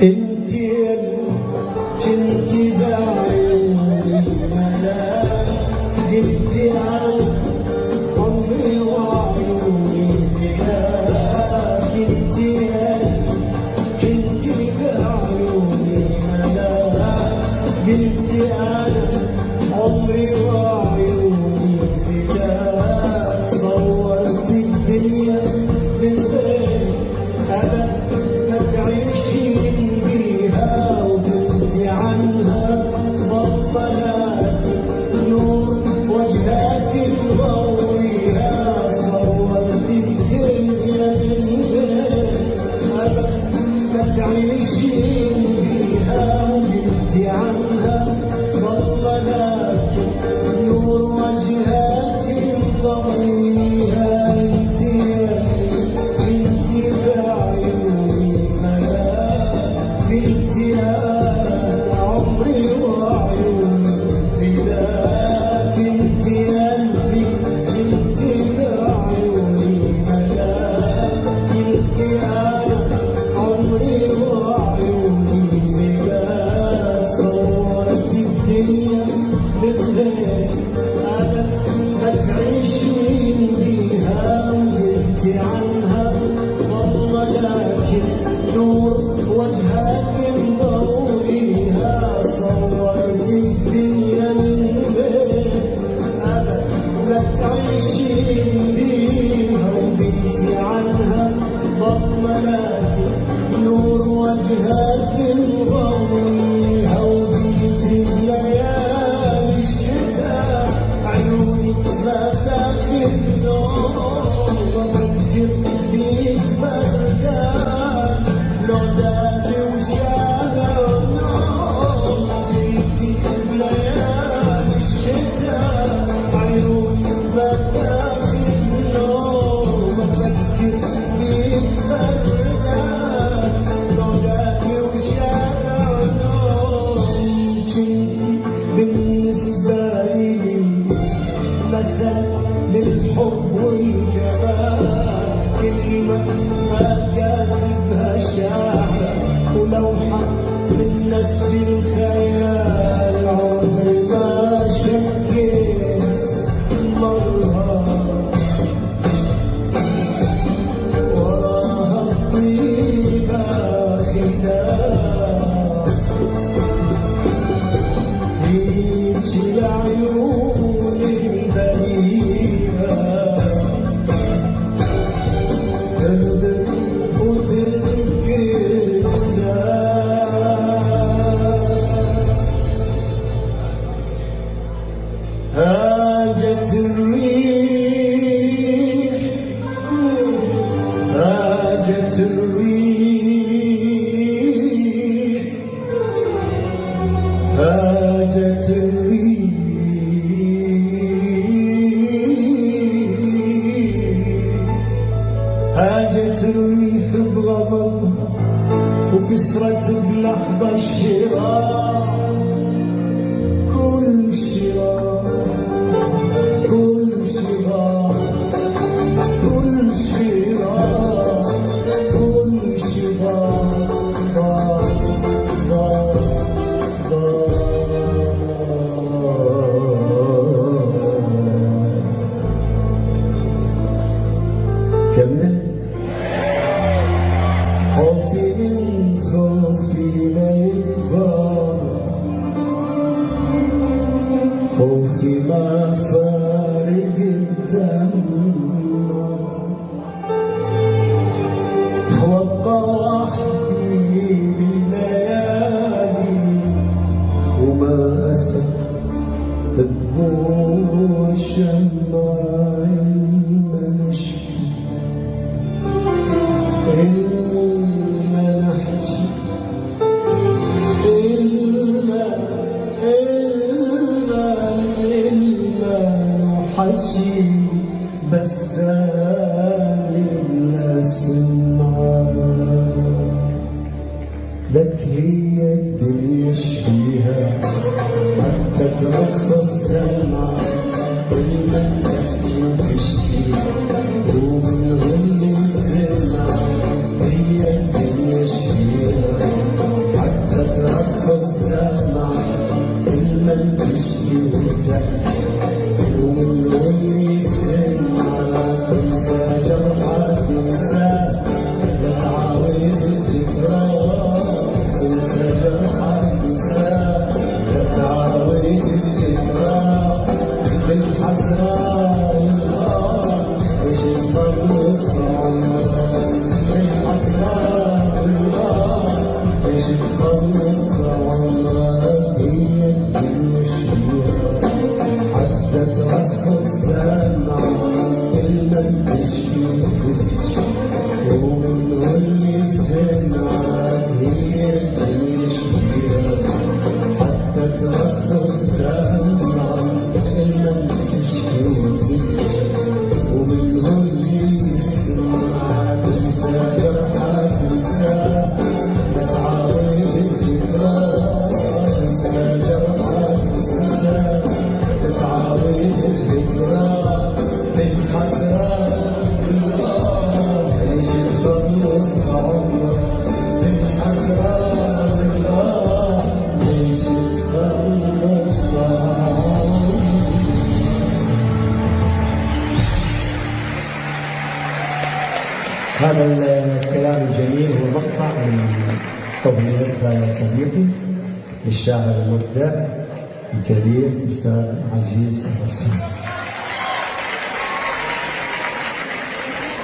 انتي كنتي بعيوني ملاك قلتي عن عمري وعيوني فداك انتي كنتي بعيوني ملاك قلتي عن عمري وعيوني فداك صورت الدنيا من غير أبد ما تعيشين بيها وقلتي عنها ضبلات نور وجهك مضويها صورت الدنيا من غير أبد ما تعيشين بيها وقلتي عنها ضبلات نور وجهك مضويها انتي كنتي بعيوني قلتي يا عمري وعيوني فداك انتي قلبي كنتي بعيوني ملاك قلتي يا عمري وعيوني فداك صورت الدنيا بغير أبد ما تعيشين بيها وقلتي عنها والله لكن نور وجهك مضويها صورت الدنيا من غير أبد ما تعيشين بيها وقلتي عنها والله لكن نور وجهك مضويها وقلتي بليالي الشتاء عيوني ما تاخذ نوم وبقدر بيك بردان لو دافي وشامع النوم قلتي بليالي الشتاء عيوني ما تاخذ نوم وبقدر بيك بردان لو دافي وشامع النوم كنتي بالنسبة لي مثل للحب والجمال كلمة ما كاتبها شاعر ولوحة من نسج الخيال عمري ما شكيت مرة وراها الطيبة ختام هيجي لعيون البريئة تغدر وتركب هاجت الريح هاجت الريح هاجت الريح هاجت الريح بغضب وكسرت بلحظة الشراع كل شراع كل شراع كل شراع كل شراع ضاع ضاع كمل خوفي من خوفي لا يكبر خوفي ما فارق الدم وضحتني بالليالي وما أثق الضوء شمع المنشكي إلما نحكي إلما نحكي بس الناس لك هي الدنيا شفيها حتى ترخص دمعة المن تشكي وتشكي ومنهم السمع هي الدنيا شفيها هذا الكلام الجميل هو مقطع من أغنية صديقي للشاعر المبدع الكبير أستاذ عزيز الرسام.